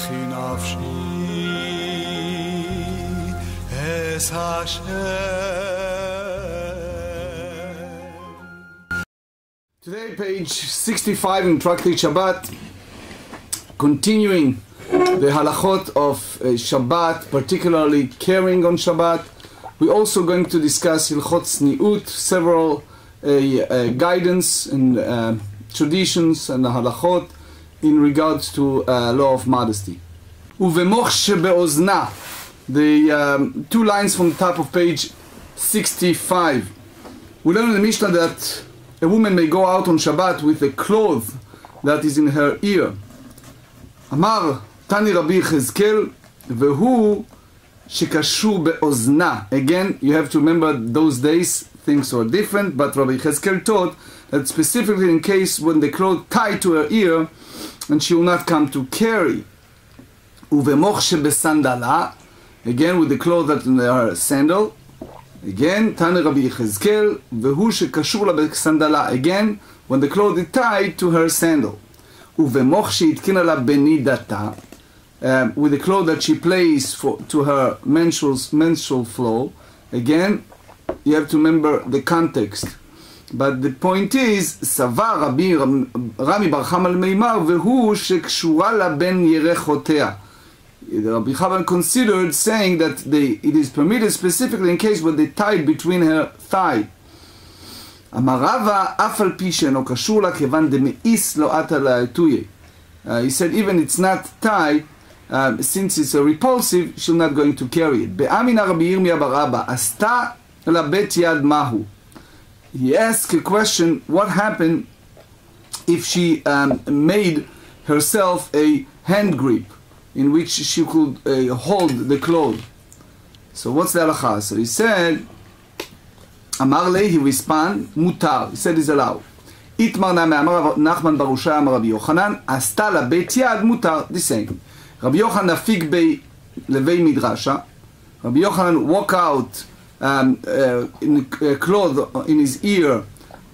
וכי נפשי אס השם. Today, page 65 in Tractate Shabbat, continuing the halachot of Shabbat, particularly caring on Shabbat. We're also going to discuss Hilchot Sniut, several guidance and traditions and halachot in regards to law of modesty. Uvemoch be'ozna, the two lines from the top of page 65. We learn in the Mishnah that a woman may go out on Shabbat with a cloth that is in her ear. Amar Tani Rabbi Chezkel vehu shekashur be'ozna. Again, you have to remember those days things were different, but Rabbi Chezkel taught that specifically in case when the cloth tied to her ear and she will not come to carry. Uvemoch shebesandala, again with the cloth that in her sandal. Again, Tani Rabbi Chezkel vehu shekashur la besandala. Again, when the cloth is tied to her sandal. Uvemoch she'itkina la benidata, with the cloth that she plays to her menstrual flow. Again, you have to remember the context. But the point is, Savar Rami bar Chama al-Meimar vehu shekshura la ben yerechotea. Rabbi Chama considered saying that it is permitted specifically in case when they tied between her thigh. Amarava afal pi she'eno kashur la kevan demeis lo ata la'etuye. He said even it's not tied, since it's a repulsive, she's not going to carry it. Be'amina Rabbi Yirmiyah bar Abba asta la bet yad mahu. He asked a question: what happened if she made herself a hand grip in which she could hold the cloth? So what's the halacha? So he said, Amar le, he responded, mutar. He said it's allowed. Itmar name Amar Nachman Barusha Amar Rabbi Yochanan, asta la bet yad mutar. The same. Rabbi Yochanan fig bei levei midrasha. Rabbi Yochanan walk out in a cloth in his ear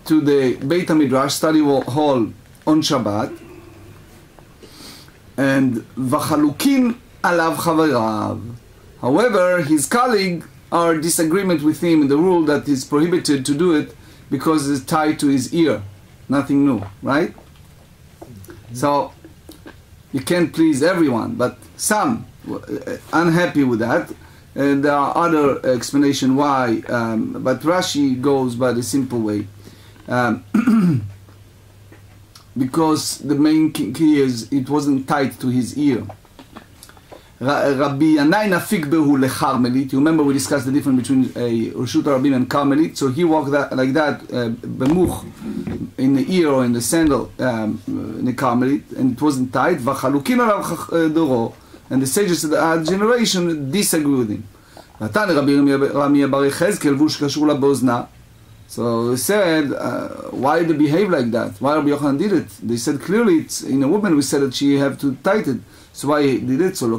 to the Beit HaMidrash study hall on Shabbat, and v'chalukin alav chaverav. However, his colleague are in disagreement with him in the rule that is prohibited to do it because it's tied to his ear. Nothing new, right? So you can't please everyone, but some unhappy with that. And there are other explanations why, but Rashi goes by the simple way. Because the main key is it wasn't tied to his ear. Rabbi Yanai nafik behu lecharmelit. You remember we discussed the difference between a Reshut Rabin and Carmelit. So he walked like that, bemuch, in the ear or in the sandal, in the Carmelit, and it wasn't tied. V'chalukin alav doro. And the sages of the generation disagree with him. So they said, why they behave like that? Why Rabbi Yochanan did it? They said clearly it's in a woman we said that she have to tighten it. So why he did it? So he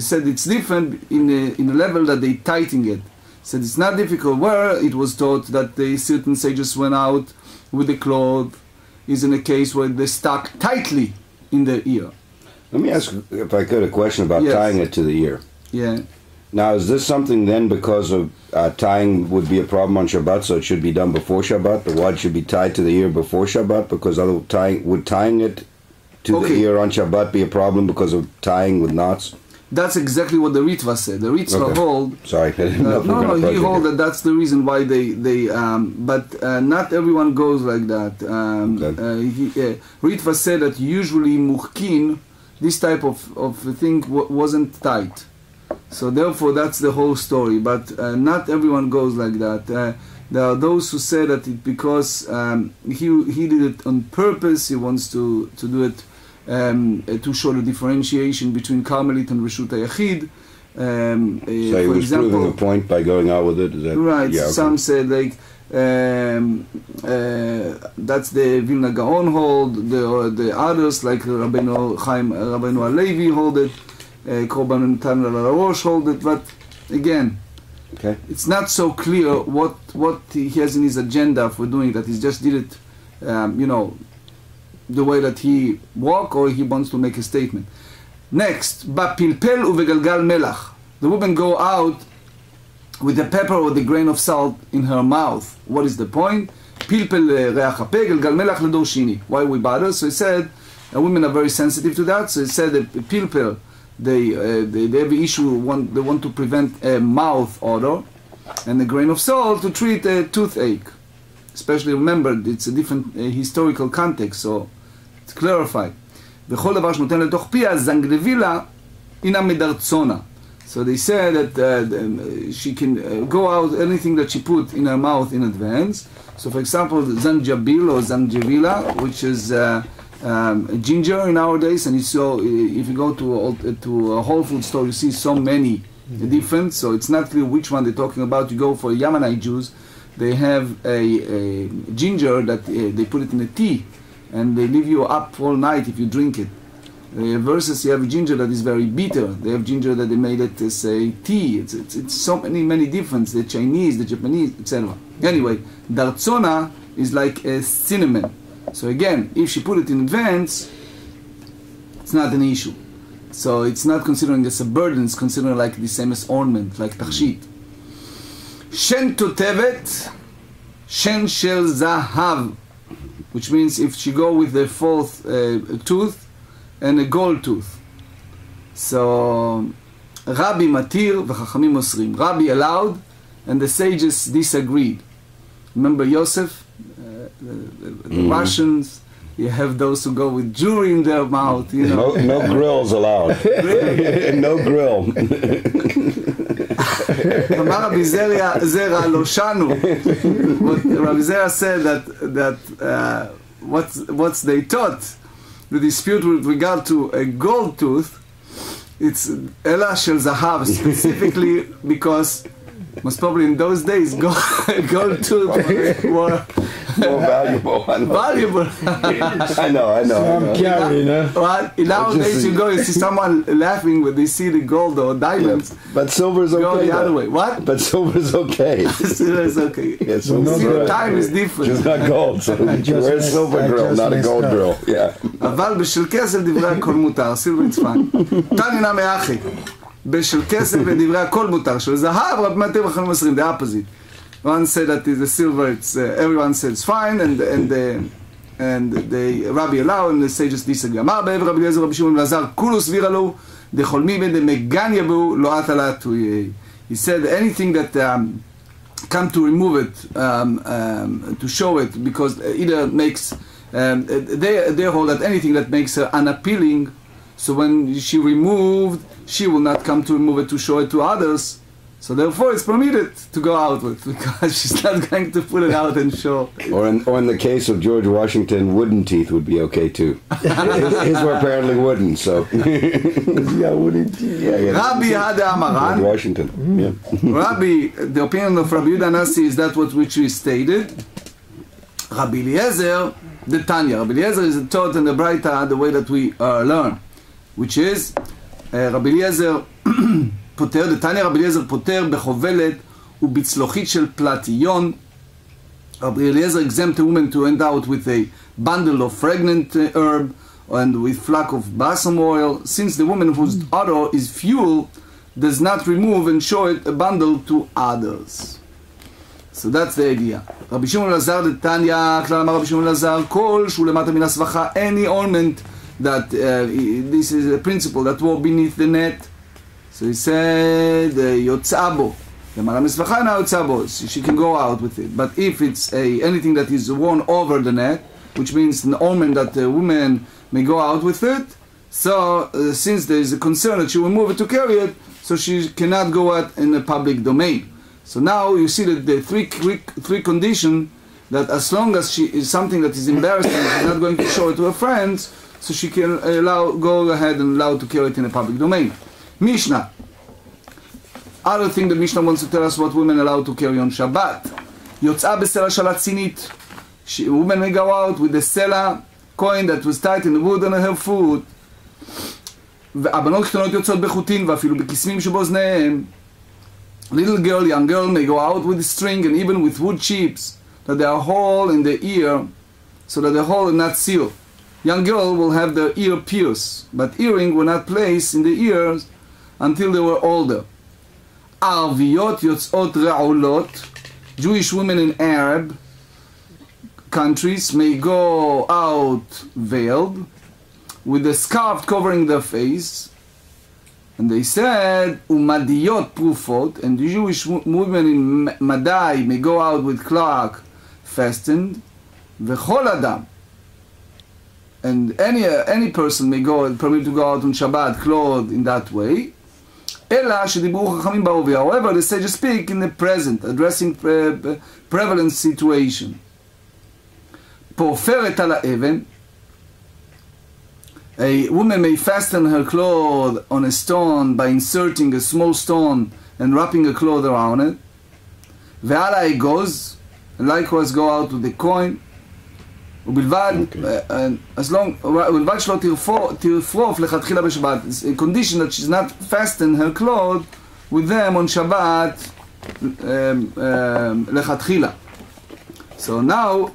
said it's different in a level that they tighten it. He said it's not difficult. Where it was taught that certain sages went out with the cloth is in a case where they stuck tightly in their ear. Let me ask, if I could, a question about tying it to the ear. Yeah. Now, is this something then because of tying would be a problem on Shabbat, so it should be done before Shabbat? The wad should be tied to the ear before Shabbat because would tying it to the ear on Shabbat be a problem because of tying with knots? That's exactly what the Ritva said. The Ritva hold. Sorry, I didn't know. No, he hold that that's the reason why they but not everyone goes like that. Ritva said that usually muhkin, this type of thing wasn't tight. So therefore that's the whole story. But not everyone goes like that. There are those who say that it because he did it on purpose. He wants to do it to show the differentiation between Carmelit and Reshut HaYachid. So he was proving a point by going out with it? Is that, right. Yeah, okay. Some say like that's the Vilna Gaon hold. The others like Rabbeinu Chaim, Rabbeinu Alevi hold it. Korban Natan Rosh hold it. But again, it's not so clear what he has in his agenda for doing that. He just did it, the way that he walk, or he wants to make a statement. Next, בפלפל ובגלגל מלח. The woman go out with the pepper or the grain of salt in her mouth. What is the point? פלפל ריח הפה, גלגל מלח לדור שני. Why we bother? So he said, women are very sensitive to that. So he said that pilpel, they have an issue, they want to prevent a mouth odor, and the grain of salt to treat a toothache. Especially remember, it's a different historical context, so it's clarified. וכל דבר שנותן לתוך פיה, זנגלווילה, אינה מדרצונה. So they say that she can go out anything that she put in her mouth in advance. So for example, zanjabil or zanjavila, which is ginger in nowadays, and so if you go to a Whole Food store, you see so many different. So it's not clear which one they're talking about. You go for Yemenite Jews, they have a ginger that they put it in a tea, and they leave you up all night if you drink it. Versus you have ginger that is very bitter. They have ginger that they made it as a tea. It's so many different. The Chinese, the Japanese, etc. Anyway, darzona is like a cinnamon. So again, if she put it in advance, it's not an issue. So it's not considering as a burden. It's considered like the same as ornament, like tachshit. Shen totevet, shen shel zahav, which means if she go with the fourth tooth and a gold tooth. So Rabbi matir v'chachamim osrim. Rabbi allowed, and the sages disagreed. Remember Yosef, the Russians. You have those who go with jewelry in their mouth. You know. No grills allowed. No grill. Rabbi Zera Loshanu. Rabbi Zera said that what's they taught. The dispute with regard to a gold tooth, it's Ela Shel Zahav, specifically because most probably in those days gold tooth were more valuable. I know. Some carry, Well, nowadays you go, you see someone laughing when they see the gold or diamonds. Yeah, but silver's okay. Go the other way. What? But silver's okay. Silver's okay. Yeah, the time is different. It's not gold, so wear a silver grill, not a gold grill. Yeah. אבל בשל כסף דברי הכל מותר, silver it's fine. תנינה מאחי. בשל כסף ודברי הכל מותר. של זהב רב מטר וחלום מסרים, the opposite. One said that the silver, it's everyone says it's fine, and the Rabbi allow, and the sages disagree. אמר בעבר רבי אליעזר רבי שמעון אלעזר, כולו סבירה לו, דכל מי בן דמגניה בו, לא עטלה תויה. He said anything that come to remove it, to show it, because either makes, they hold that anything that makes her unappealing, so when she removed, she will not come to remove it to show it to others. So therefore, it's permitted to go out with, because she's not going to put it out and show. Or in the case of George Washington, wooden teeth would be okay too. His were apparently wooden, so. Yeah, wooden teeth. Yeah. Rabbi Hada Amaran. George Washington. Yeah. Rabbi, the opinion of Rabbi Yehuda Nasi is that which we stated. Rabbi Eliezer, the Tanya. Rabbi Eliezer is taught in the Braita the way that we learn, which is Rabbi Eliezer. פותר, דתניא רבי אליעזר פותר בחובלת ובצלוחית של פלטיון. רבי אליעזר exempt a woman to end out with a bundle of fragrant herb and with flask of balsam oil, since the woman whose odor is fuel does not remove and show it a bundle to others. So that's the idea. רבי שמעון אלעזר דתניא, כלל אמר רבי שמעון אלעזר, כל שהוא למטה מן הסבכה, any ornament that, this is a principle that were beneath the net. So he said, Yotzabo. She can go out with it. But if it's anything that is worn over the net, which means an ornament that a woman may go out with it, so since there is a concern that she will move it to carry it, so she cannot go out in the public domain. So now you see that the three conditions, that as long as she is something that is embarrassing, she's not going to show it to her friends, so she can go ahead and allow to carry it in the public domain. Mishna. Other thing the Mishna wants to tell us what women are allowed to carry on Shabbat. Yotz'a בסלע שלה צינית. Women may go out with the sela coin that was tied in the wood on her foot. והבנות קטנות יוצאות בחוטין ואפילו בקסמים שבאוזניהם. Little girl, young girl may go out with a string and even with wood chips that they are hole in the ear so that the hole is not sealed. young girl will have their ear pierced, but earring were not placed in the ears until they were older. Arviyot yotzot ra'ulot, Jewish women in Arab countries may go out veiled, with a scarf covering their face. And they said, Umadiyot prufot, and the Jewish women in Madai may go out with cloak fastened, V'chol adam, and any person may go, permitted to go out on Shabbat clothed in that way. Ela shedibu chachamim ba'ovi. However, the sages speak in the present, addressing prevalent situation. Poferet ala even. A woman may fasten her cloth on a stone by inserting a small stone and wrapping a cloth around it. Ve'ala egos, and likewise go out with a coin. ובלבד, as long, ובלבד שלא תרפרוף לכתחילה בשבת. It's a condition that she's not fasten her clothes with them on Shabbat לכתחילה. So now,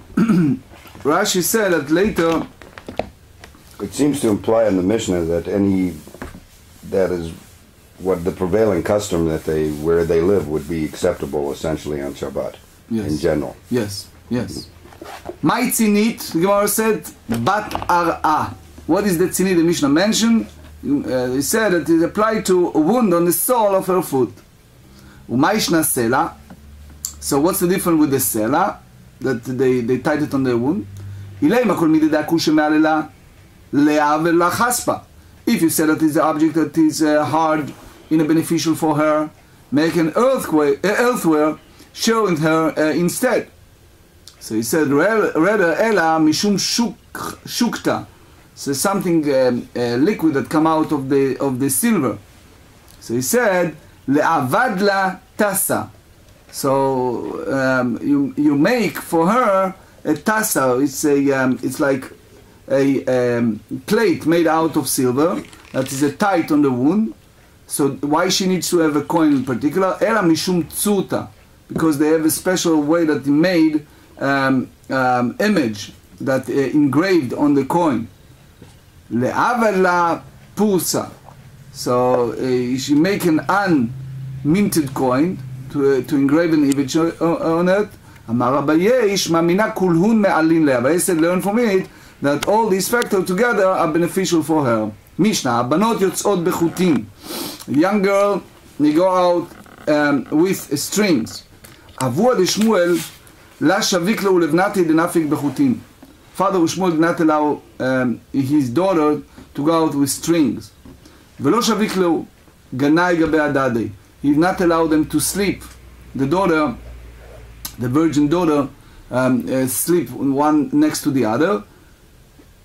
Rashi said that later, it seems to imply in the Mishnah that that is what the prevailing custom that where they live would be acceptable essentially on Shabbat, yes, in general. Yes, yes. My tzinit, the Gemara said, bat ar'a. What is the tzinit the Mishnah mentioned? He said that it applied to a wound on the sole of her foot. Umayshna sela. So what's the difference with the sela? That they tied it on their wound. If you say that it's an object that is hard and beneficial for her, make an earthware showing her instead. So he said, rather, ela mishum shukta. So something liquid that come out of the silver. So he said, le'avadla tasa. So you make for her a tasa. It's like a plate made out of silver that is tight on the wound. So why she needs to have a coin in particular? Ela mishum tzuta, because they have a special way that they made image that engraved on the coin. Le'avala pusa. So she make an unminted coin to engrave an image on it. Amar Abaye mamina kulhun me'alin le'ah. Abaye said, learn from it that all these factors together are beneficial for her. Mishna, abanot yotzot bechutim. A young girl may go out with strings. Avua de Shmuel la shavik lo ulevnati denafik bechutim. Father Shmuel did not allow his daughter to go out with strings. Velo shavik lo ganai gabe adade. He did not allow them to sleep. The daughter, the virgin daughter, sleep one next to the other.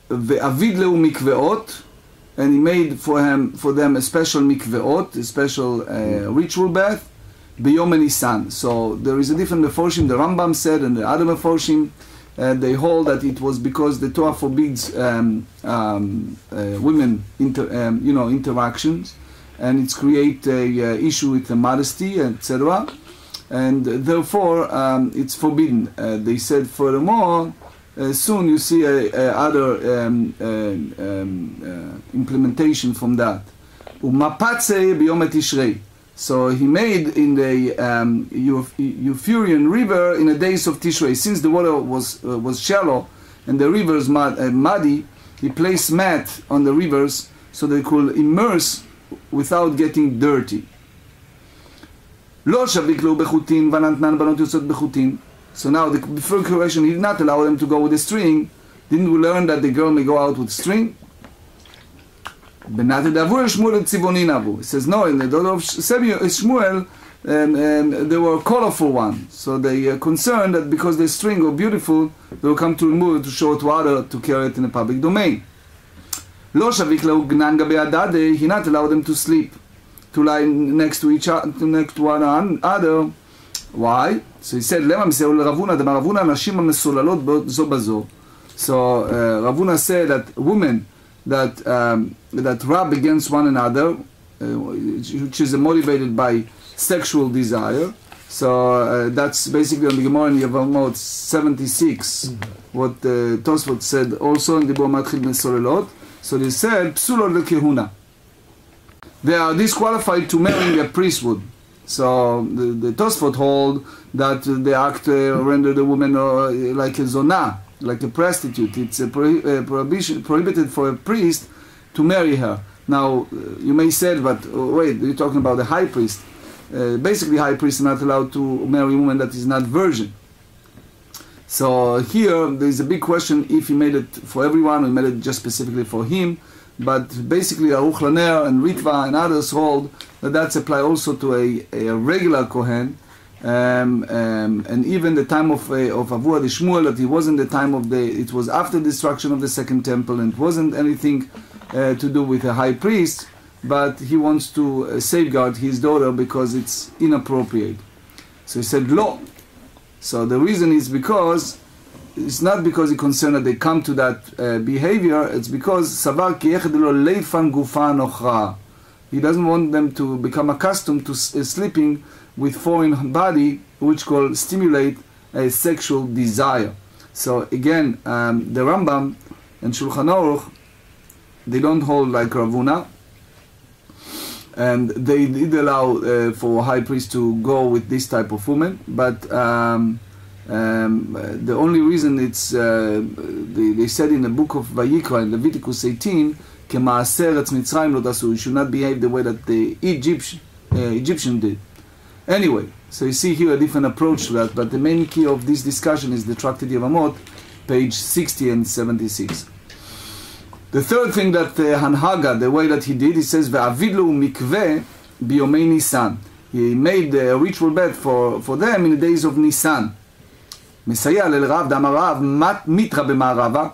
Ve'avid leu mikveot, and he made for them a special mikveot, a special ritual bath. B'yom Nisan. So there is a different meforshim. The Rambam said, and the other meforshim, they hold that it was because the Torah forbids women interactions, and it's create a issue with the modesty, etc. And therefore it's forbidden. They said furthermore, soon you see other implementation from that. Umapatze b'yom Tishrei. So he made in the Euphrates river in the days of Tishrei. Since the water was shallow and the rivers muddy, he placed mat on the rivers so they could immerse without getting dirty. Lo shavik lo bechutin v'natnan banot yotzot bechutin. So now the before correction, he did not allow them to go with a string. Didn't we learn that the girl may go out with string? It says no, in the daughter of Shmuel, they were colorful ones. So they are concerned that because the string were beautiful, they will come to remove it to show it to others to carry it in the public domain. He not allowed them to sleep, to lie next to each other, next to one another. Why? So he said, so Ravuna said that women that rub against one another, which is motivated by sexual desire, So that's basically on the GEMARA in Yevamot 76, what Tosfot said also in the Bo Matchil Ben Solelot. So they said, Psulot lekehuna. They are disqualified to marrying a priesthood. So the Tosfot hold that the act rendered the woman like a zonah, like a prostitute. It's a prohibited for a priest to marry her. Now, you may say, but wait, you're talking about the high priest. Basically, high priest is not allowed to marry a woman that is not virgin. So here, there is a big question if he made it for everyone or he made it just specifically for him. But basically, Aruch Laner and Ritva and others hold that that's apply also to a regular Kohen. And even the time of Avua de Shmuel, that it wasn't the time of it was after the destruction of the second temple, and it wasn't anything to do with a high priest, but he wants to safeguard his daughter because it's inappropriate. So he said, Lo. So the reason is because it's not because he's concerned that they come to that behavior, it's because Savar ki lo leifan gufa nochra. He doesn't want them to become accustomed to sleeping with foreign body, which will stimulate a sexual desire. So again, the Rambam and Shulchan Aruch, they don't hold like Ravuna, and they did allow for a high priest to go with this type of woman, but the only reason it's they said in the book of Vayikra in Leviticus 18, you should not behave the way that the Egyptian did. Anyway, so you see here a different approach to that, but the main key of this discussion is the Tractate Yevamot, page 60 and 76. The third thing that Hanhaga, the way that he did, he says, "Ve'avidlu mikveh biyomei Nisan." He made a ritual bed for them in the days of Nisan. Mesaya lel Rav damar Rav mat mitra b'ma'arava.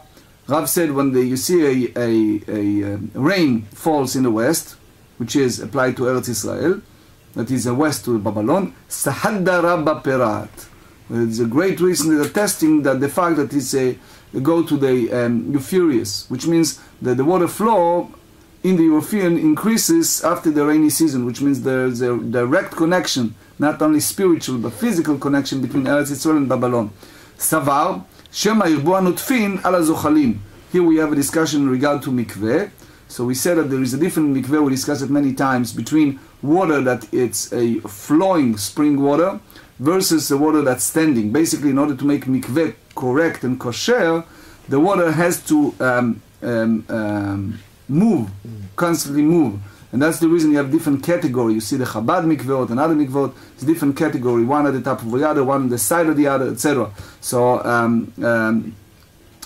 Rav said when you see a rain falls in the west, which is applied to Eretz Israel, that is a west to Babylon, sahadda rabba perat. It's a great reason attesting that the fact that it's go to the Euphorius, which means that the water flow in the European increases after the rainy season, which means there's a direct connection, not only spiritual but physical connection between Eretz Israel and Babylon. Savar, Shema Yirbu Anutfin ala Zochalim. Here we have a discussion in regard to mikveh. So we said that there is a different mikveh, we discussed it many times, between water that it's a flowing spring water versus the water that's standing. Basically, in order to make mikveh correct and kosher, the water has to move, constantly move. And that's the reason you have different category. You see the Chabad mikvehot and other mikvehot, it's different category, one at the top of the other, one on the side of the other, etc. So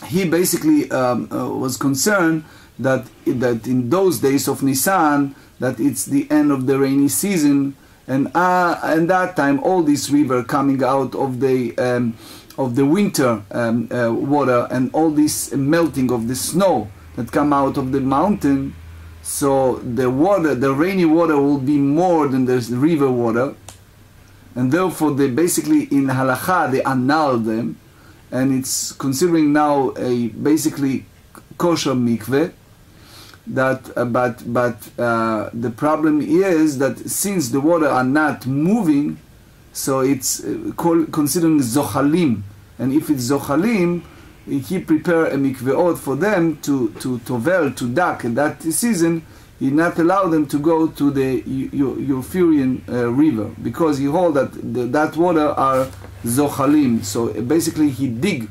he basically was concerned that in those days of Nisan, that it's the end of the rainy season, and that time all this river coming out of the winter water, and all this melting of the snow that come out of the mountain, so the rainy water will be more than the river water, and therefore they basically in halacha they annul them, and it's considering now a basically kosher mikveh. That but the problem is that since the water are not moving, so it's considering zochalim, and if it's zochalim, he prepare a mikveot for them to tovel, to duck in that season. He not allow them to go to the Euphorian river, because he hold that that water are zochalim. So basically he dig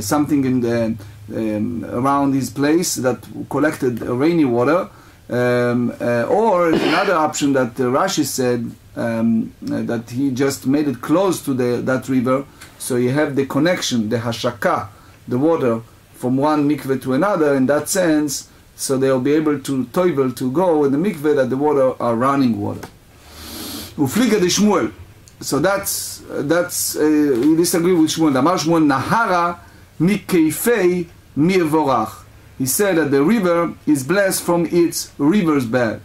something in the around his place that collected rainy water, or another option that Rashi said that he just made it close to that river, so you have the connection, the hashaka, the water from one mikveh to another. In that sense, so they'll be able to toivel, to go in the mikveh that the water are running water. Ufliga de Shmuel. So that's he disagree with Shmuel. Amar Shmuel nahara mikeifei mi'evorach. He said that the river is blessed from its river's bed.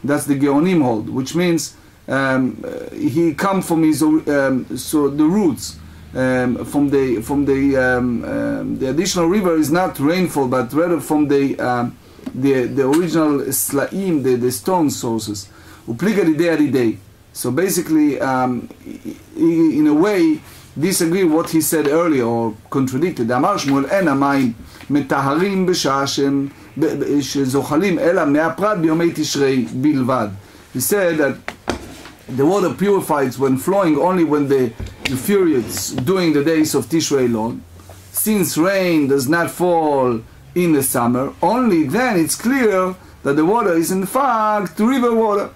That's the Geonim hold, which means he come from his so the roots from the additional river is not rainfall, but rather from the original slaim, the stone sources. Upliga didei adidei. So basically, in a way, disagree what he said earlier or contradicted. אמר שמואל אין המים מטהרים בשעה שזוחלים אלא מהפרת ביומי תשרי בלבד. He said that the water purifies when flowing only when the infuriates during the days of Tishrei alone. Since rain does not fall in the summer, only then it's clear that the water is in fact river water.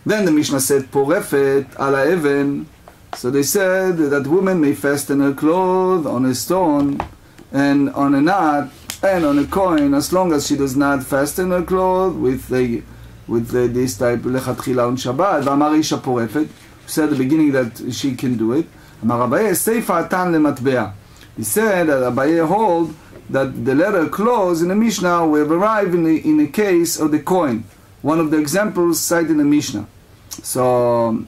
Then the Mishnah said, Porefet ala even. So they said that woman may fasten her clothes on a stone and on a knot and on a coin as long as she does not fasten her clothes with this type lechatchila on Shabbat. V'amar isha porefet. He said at the beginning that she can do it. Amar Abaye seifa atan lematbea. He said that Abaye hold that the letter clause in the Mishnah will arrive in the case of the coin. One of the examples cited in the Mishnah. So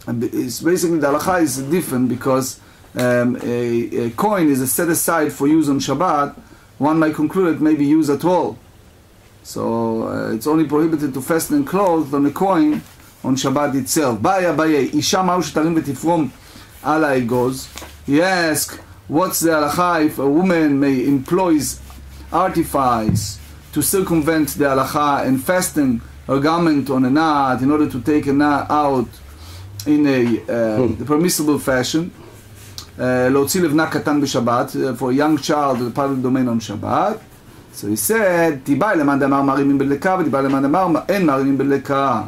it's basically the halacha is different because a coin is set aside for use on Shabbat. One might conclude it may be used at all. So it's only prohibited to fasten clothes on a coin on Shabbat itself. Isha ma'u shetarim v'tifrom ala egoz. He asked, what's the halacha if a woman may employ artifice to circumvent the halacha and fasten her garment on a knot in order to take a knot out in a permissible fashion. להוציא לבנה קטן בשבת, for a young child, the public domain on Shabbat. So he said, תיבאי למאן דאמר מרימים בדלקה, ותיבאי למאן דאמר אין מרימים בדלקה.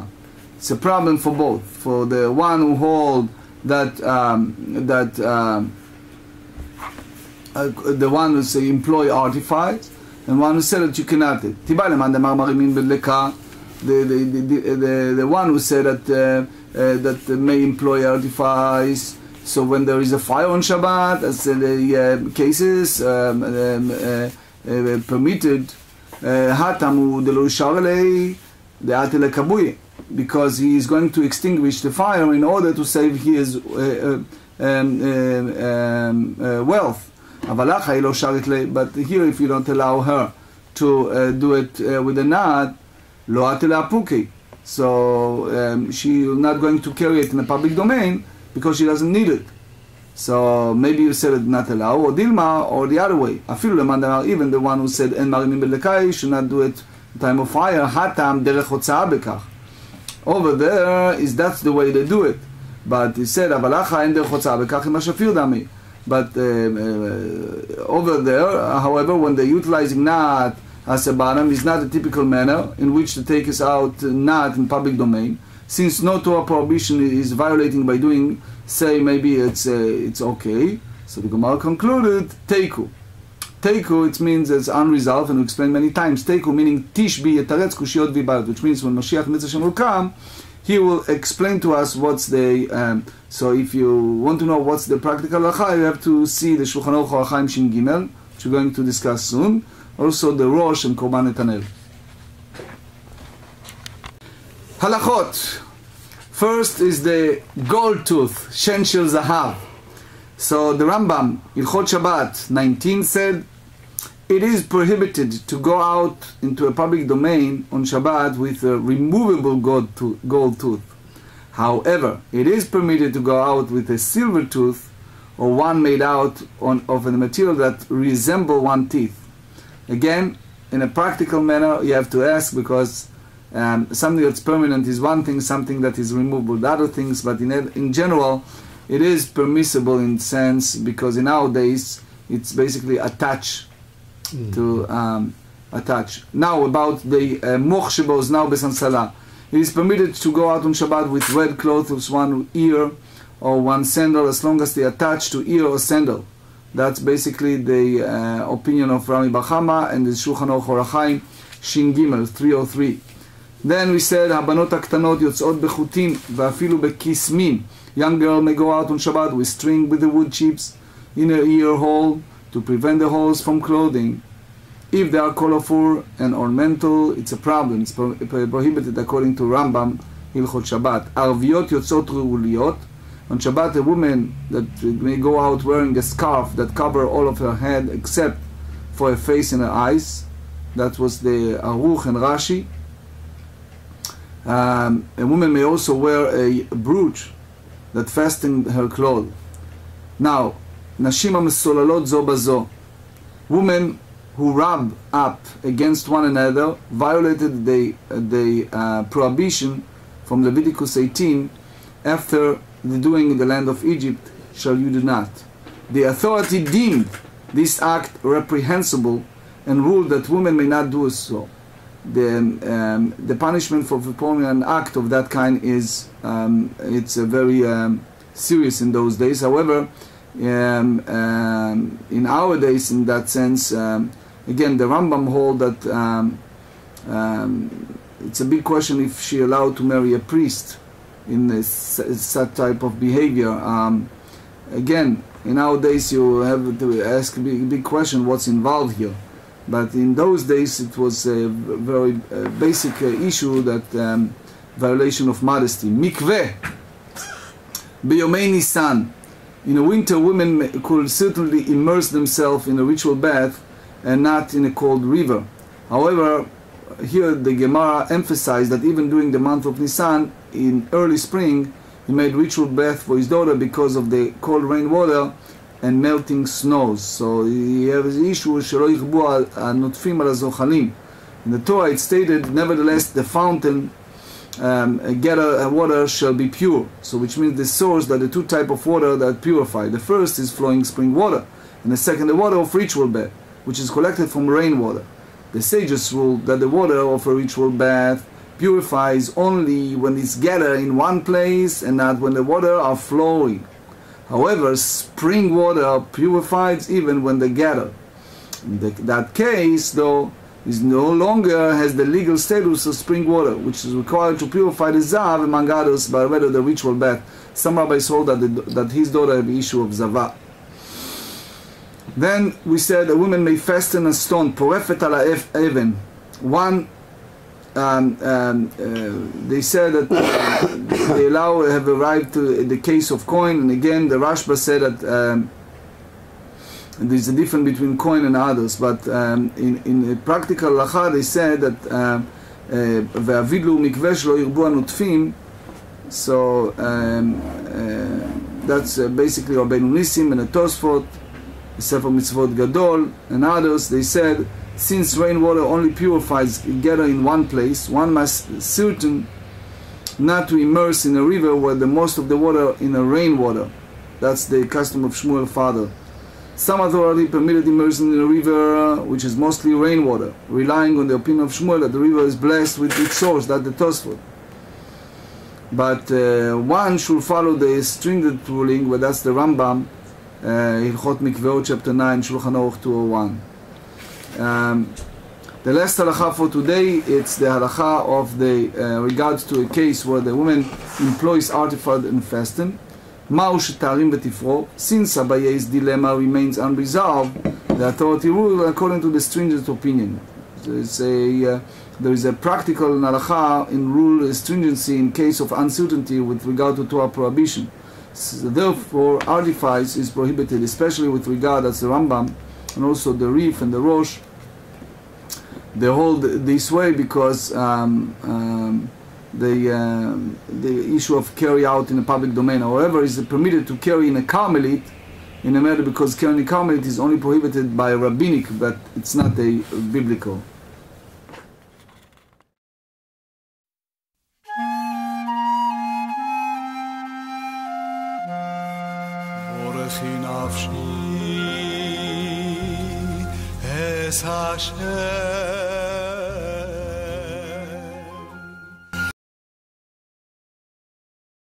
It's a problem for both. For the one who hold that the one who say employ artifice, and one who said that you cannot. תיבאי למאן דאמר מרימים בדלקה. The one who said that may employ artifice. So when there is a fire on Shabbat, as the cases permitted, hatamu delo sharlei de'atele kabuye, because he is going to extinguish the fire in order to save his wealth. But here, if you don't allow her to do it with a knot, lo atele apuke. So she is not going to carry it in the public domain because she doesn't need it. So maybe you said it not allow, or dilma, or the other way. Even the one who said en marimim belekai should not do it in time of fire. Hatam derech hotzah bekach. Over there is that's the way they do it. But he said avalacha en derech hotzah bekach imashafir dami. But over there, however, when they're utilizing not as a bottom, is not a typical manner in which to take us out not in public domain. Since no Torah prohibition is violating by doing, say maybe it's okay. So the GEMARA concluded, Teiku. Teiku, it means it's unresolved, and we explained many times. Teiku meaning Tishbi Yetaretz Kushiyot Vibat, which means when Mashiach Mitzvah will come, he will explain to us what's the. So if you want to know what's the practical halacha, you have to see the Shulchan Aruch Halachaim Shin Gimel, which we're going to discuss soon. Also the Rosh and Korban Netanel. Halachot. First is the gold tooth, Shen Shel Zahav. So the Rambam, Hilchot Shabbat 19 said, it is prohibited to go out into a public domain on Shabbat with a removable gold tooth. However, it is permitted to go out with a silver tooth or one made out of a material that resemble one teeth. Again, in a practical manner, you have to ask because something that's permanent is one thing, something that is removable the other things, but in general it is permissible in sense because in nowadays it's basically attached to attach. Now about the moch shebos now besansala. It is permitted to go out on Shabbat with red clothes with one ear or one sandal as long as they attach to ear or sandal. That's basically the opinion of Rami Bachama and the Shulchan Aruch Halachaim Shin Gimel 303. Then we said, Habanot aktanot yotzot bechutim ve'afilu bekismin. Young girl may go out on Shabbat with string with the wood chips in her ear hole to prevent the holes from clothing. If they are colorful and ornamental, it's a problem. It's prohibited according to Rambam, Hilchot Shabbat. Arviot yotzot reuliyot. On Shabbat, a woman that may go out wearing a scarf that cover all of her head except for her face and her eyes. That was the Aruch and Rashi. A woman may also wear a brooch that fastens her clothes. Now, נשים המסוללות זו בזו. Women who rub up against one another violated the prohibition from Leviticus 18 after the doing in the land of Egypt, shall you do not. The authority deemed this act reprehensible and ruled that women may not do so. The punishment for performing an act of that kind is it's very serious in those days. However, in our days, in that sense, again, the Rambam hold that it's a big question if she allowed to marry a priest in such type of behavior. Again, in our days, you have to ask a big question: what's involved here? But in those days, it was a very basic issue that violation of modesty. Mikveh, b'yomei Nisan. In the winter, women could certainly immerse themselves in a ritual bath and not in a cold river. However, here the GEMARA emphasized that even during the month of Nisan, in early spring, he made ritual bath for his daughter because of the cold rainwater and melting snows. So he has the issue שלא יכבו הנוטפים על הזוחלים. In the Torah it stated, nevertheless the fountain water shall be pure. So which means the source, that the two type of water that purify. The first is flowing spring water, and the second the water of ritual bath, which is collected from rainwater. The sages rule that the water of a ritual bath purifies only when it's gathered in one place and not when the water are flowing. However, spring water purifies even when they gather. In that case, though, is no longer has the legal status of spring water, which is required to purify the zav, among others, by rather the ritual bath. Some rabbis hold that his daughter had the issue of zava. Then we said a woman may fasten a stone, porefet ala even. One, they said that they have arrived to the case of coin, and again the Rashba said that there's a difference between coin and others, but in practical halacha they said that ve'avidlu mikvesh lo yirbu hanutfim. So that's basically Rabbeinu Nissim and the Tosfot, Sefer Mitzvot Gadol, and others. They said, since rainwater only purifies gather in one place, one must certain not to immerse in a river where the most of the water in a rainwater. That's the custom of Shmuel's father. Some authority permitted immersion in a river which is mostly rainwater, relying on the opinion of Shmuel that the river is blessed with its source, that the Tosfot. But one should follow the stringent ruling, where that's the Rambam, Hilchot Mikveot, chapter 9, Shulchan Aruch 201. The last halacha for today, it's the halacha of the regards to a case where the woman employs artifact and fasten. Ma'u shetarim v'tifro. Since Abaye's dilemma remains unresolved, the authority rule according to the stringent opinion. There is a practical halacha in rule stringency in case of uncertainty with regard to Torah prohibition. So therefore, artifice is prohibited, especially with regard, as the Rambam and also the Rif and the Rosh. They hold this way because the issue of carry out in a public domain, however, is permitted to carry in a Carmelite in a matter because carrying a Carmelite is only prohibited by a rabbinic, but it's not a biblical. Es Hashem